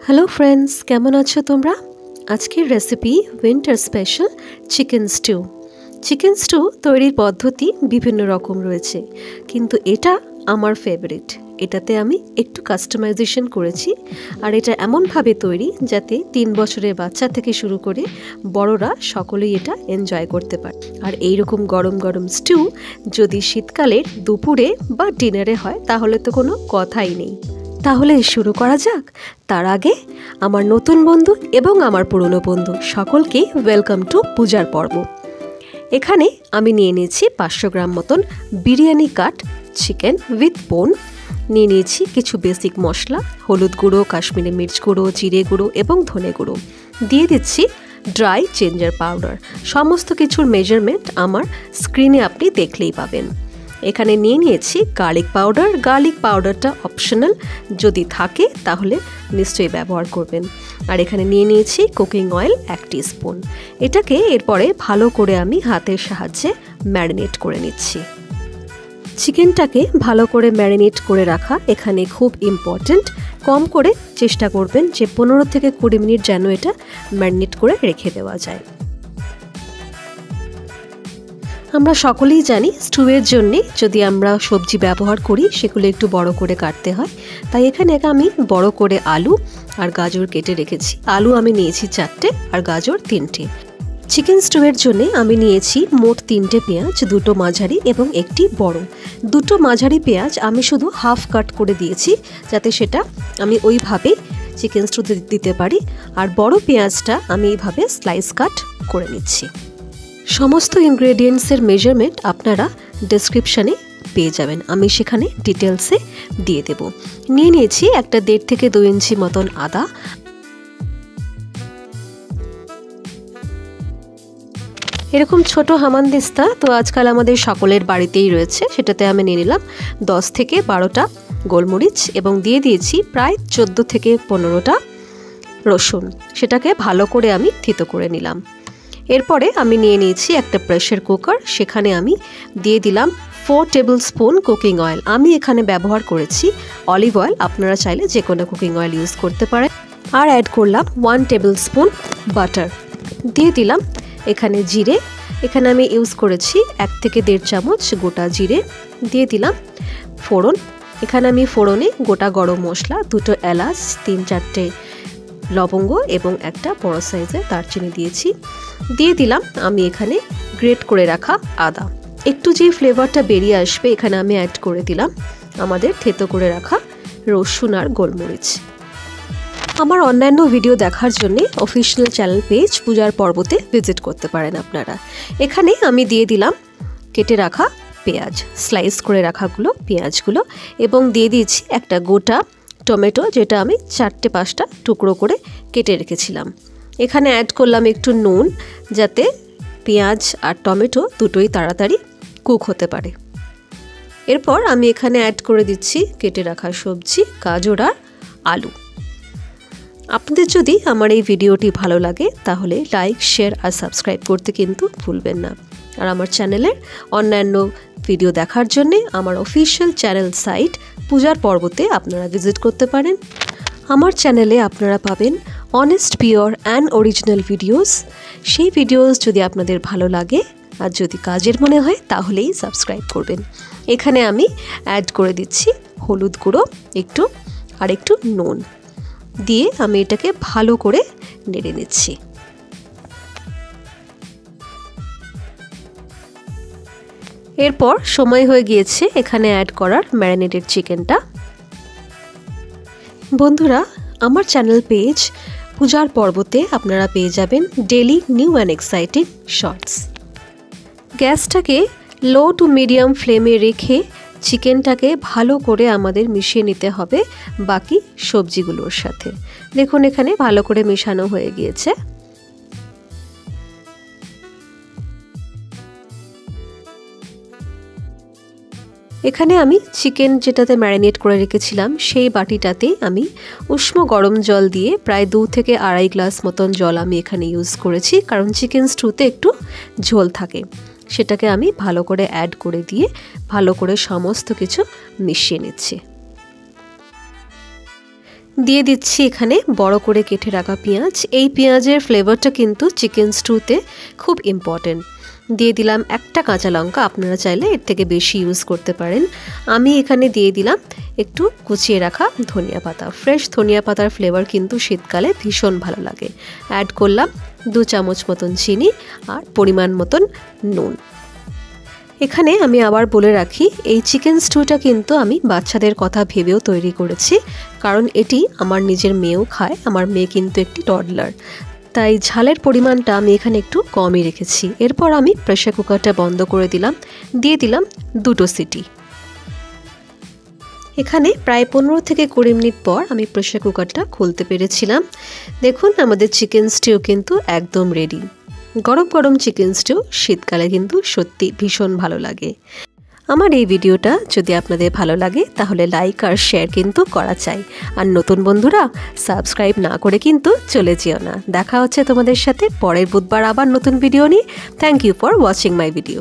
Hello friends, কেমন আছো তোমরা? আজকের recipe winter special chicken stew. Chicken stew তৈরির পদ্ধতি বিভিন্ন রকম রয়েছে, কিন্তু এটা আমার ফেভারিট। এটাতে আমি একটু কাস্টমাইজেশন করেছি, আর এটা এমনভাবে তৈরি যাতে 3 বছরের বাচ্চা থেকে শুরু করে বড়রা সকলেই এটা এনজয় করতে পারে। আর এইরকম গরম গরম স্টু যদি শীতকালের দুপুরে বা ডিনারে হয় তাহলে তো কোনো কথাই নেই। তাহলে শুরু করা যাক। তার আগে আমার নতুন বন্ধু এবং আমার পুরনো বন্ধু সকলকে ওয়েলকাম টু পূজার পর্ব। এখানে আমি নিয়ে নিয়েছি 500 গ্রাম মতন বিরিয়ানি কাট চিকেন উইথ বোন। নিয়ে নিয়েছি কিছু বেসিক মশলা, হলুদ গুঁড়ো, কাশ্মীরি মির্চ গুঁড়ো, জিরে গুঁড়ো এবং ধনে গুঁড়ো। দিয়ে দিচ্ছি ড্রাই জিঞ্জার পাউডার। সমস্ত কিছুর মেজারমেন্ট আমার স্ক্রিনে আপনি দেখলেই পাবেন। এখানে নিয়ে নিয়েছি গার্লিক পাউডার। গার্লিক পাউডারটা অপশনাল, যদি থাকে তাহলে নিশ্চয়ই ব্যবহার করবেন। আর এখানে নিয়ে নিয়েছি কুকিং অয়েল 1 টিস্পুন। এটাকে এরপরে ভালো করে আমি হাতের সাহায্যে ম্যারিনেট করে নিচ্ছি। চিকেনটাকে ভালো করে ম্যারিনেট করে রাখা এখানে খুব ইম্পর্ট্যান্ট। কম করে চেষ্টা করবেন যে 15 থেকে 20 মিনিট যেন এটা ম্যারিনেট করে রেখে দেওয়া যায়। আমরা সকলেই জানি স্টুয়ের জন্যে যদি আমরা সবজি ব্যবহার করি সেগুলো একটু বড় করে কাটতে হয়, তাই এখানে আমি বড় করে আলু আর গাজর কেটে রেখেছি। আলু আমি নিয়েছি 4টে আর গাজর 3টে। চিকেন স্টুয়ের জন্যে আমি নিয়েছি মোট 3টে পেঁয়াজ, 2টো মাঝারি এবং 1টি বড়। 2টো মাঝারি পেঁয়াজ আমি শুধু হাফ কাট করে দিয়েছি যাতে সেটা আমি ওইভাবে চিকেন স্টুতে দিতে পারি, আর বড় পেঁয়াজটা আমি এইভাবে স্লাইস কাট করে নিচ্ছি। সমস্ত ইনগ্রেডিয়েন্টসের মেজারমেন্ট আপনারা ডেসক্রিপশানে পেয়ে যাবেন, আমি সেখানে ডিটেলসে দিয়ে দেব। নিয়ে নিয়েছি একটা 1.5 থেকে 2 ইঞ্চি মতন আদা। এরকম ছোট হামানদিস্তা তো আজকাল আমাদের সকলের বাড়িতেই রয়েছে, সেটাতে আমি নিয়ে নিলাম 10 থেকে 12টা গোলমরিচ এবং দিয়ে দিয়েছি প্রায় 14 থেকে 15টা রসুন। সেটাকে ভালো করে আমি থেতো করে নিলাম। এরপরে আমি নিয়ে নিয়েছি একটা প্রেসার কুকার। সেখানে আমি দিয়ে দিলাম 4 টেবিল স্পুন কুকিং অয়েল। আমি এখানে ব্যবহার করেছি অলিভ অয়েল, আপনারা চাইলে যে কোনো কুকিং অয়েল ইউজ করতে পারেন। আর অ্যাড করলাম 1 টেবিল স্পুন বাটার। দিয়ে দিলাম এখানে জিরে। এখানে আমি ইউজ করেছি 1 থেকে 1.5 চামচ গোটা জিরে। দিয়ে দিলাম ফোড়ন। এখানে আমি ফোড়নে গোটা গরম মশলা, 2টো এলাচ, 3-4টে লবঙ্গ এবং একটা বড় সাইজের দারচিনি দিয়েছি। দিয়ে দিলাম আমি এখানে গ্রেট করে রাখা আদা। একটু যে ফ্লেভারটা বেরিয়ে আসবে এখানে আমি অ্যাড করে দিলাম আমাদের থেতো করে রাখা রসুন আর গোলমরিচ। আমার অন্যান্য ভিডিও দেখার জন্য অফিশিয়াল চ্যানেল পেজ পূজার পর্বতে ভিজিট করতে পারেন আপনারা। এখানে আমি দিয়ে দিলাম কেটে রাখা পেঁয়াজ, স্লাইস করে রাখাগুলো পেঁয়াজগুলো, এবং দিয়ে দিয়েছি একটা গোটা টমেটো যেটা আমি 4-5টা টুকরো করে কেটে রেখেছিলাম। এখানে অ্যাড করলাম একটু নুন যাতে পেঁয়াজ আর টমেটো দুটোই তাড়াতাড়ি কুক হতে পারে। এরপর আমি এখানে অ্যাড করে দিচ্ছি কেটে রাখা সবজি, গাজর আর আলু। আপনাদের যদি আমার এই ভিডিওটি ভালো লাগে তাহলে লাইক, শেয়ার আর সাবস্ক্রাইব করতে কিন্তু ভুলবেন না। আর আমার চ্যানেলের অন্যান্য ভিডিও দেখার জন্যে আমার অফিশিয়াল চ্যানেল সাইট পূজার পর্বতে আপনারা ভিজিট করতে পারেন। আমার চ্যানেলে আপনারা পাবেন honest, pure and original videos. সেই ভিডিওস যদি আপনাদের ভালো লাগে আর যদি কাজের মনে হয় তাহলেই সাবস্ক্রাইব করবেন। এখানে আমি অ্যাড করে দিচ্ছি হলুদ গুঁড়ো একটু আর একটু নুন দিয়ে আমি এটাকে ভালো করে নেড়ে নিচ্ছি। এরপর সময় হয়ে গিয়েছে এখানে অ্যাড করার ম্যারিনেটেড চিকেনটা। বন্ধুরা, আমার চ্যানেল পেজ পূজার পর্বতে আপনারা পেয়ে যাবেন daily new and exciting shorts. গ্যাসটাকে লো টু মিডিয়াম ফ্লেমে রেখে চিকেনটাকে ভালো করে আমাদের মিশিয়ে নিতে হবে বাকি সবজিগুলোর সাথে। দেখুন এখানে ভালো করে মেশানো হয়ে গিয়েছে। এখানে আমি চিকেন যেটাতে ম্যারিনেট করে রেখেছিলাম সেই বাটিটাতেই আমি উষ্ণ গরম জল দিয়ে প্রায় 2 থেকে 2.5 গ্লাস মতন জল আমি এখানে ইউজ করেছি, কারণ চিকেন স্টুতে একটু ঝোল থাকে। সেটাকে আমি ভালো করে অ্যাড করে দিয়ে ভালো করে সমস্ত কিছু মিশিয়ে নিচ্ছি। দিয়ে দিচ্ছি এখানে বড় করে কেটে রাখা পেঁয়াজ। এই পেঁয়াজের ফ্লেভারটা কিন্তু চিকেন স্টুতে খুব ইম্পর্টেন্ট। দিয়ে দিলাম একটা কাঁচা লঙ্কা, আপনারা চাইলে এর থেকে বেশি ইউজ করতে পারেন। আমি এখানে দিয়ে দিলাম একটু কুচিয়ে রাখা ধনিয়া পাতা। ফ্রেশ ধনিয়া পাতার ফ্লেভার কিন্তু শীতকালে ভীষণ ভালো লাগে। অ্যাড করলাম 2 চামচ মতন চিনি আর পরিমাণ মতন নুন। এখানে আমি আবার বলে রাখি, এই চিকেন স্টুটা কিন্তু আমি বাচ্চাদের কথা ভেবেও তৈরি করেছি, কারণ এটি আমার নিজের মেয়েও খায়। আমার মেয়ে কিন্তু একটি টডলার, তাই ঝালের পরিমাণটা আমি এখানে একটু কমই রেখেছি। এরপর আমি প্রেসার কুকারটা বন্ধ করে দিলাম, দিয়ে দিলাম 2টো সিটি। এখানে প্রায় 15 থেকে 20 মিনিট পর আমি প্রেসার কুকারটা খুলতে পেরেছিলাম। দেখুন আমাদের চিকেন স্টিউ কিন্তু একদম রেডি। গরম গরম চিকেন স্টিউ শীতকালে কিন্তু সত্যি ভীষণ ভালো লাগে। আমার এই ভিডিওটা যদি আপনাদের ভালো লাগে তাহলে লাইক আর শেয়ার কিন্তু করা চাই। আর নতুন বন্ধুরা সাবস্ক্রাইব না করে কিন্তু চলে যেও না। দেখা হচ্ছে তোমাদের সাথে পরের বুধবার আবার নতুন ভিডিও নিয়ে। Thank you for watching my video.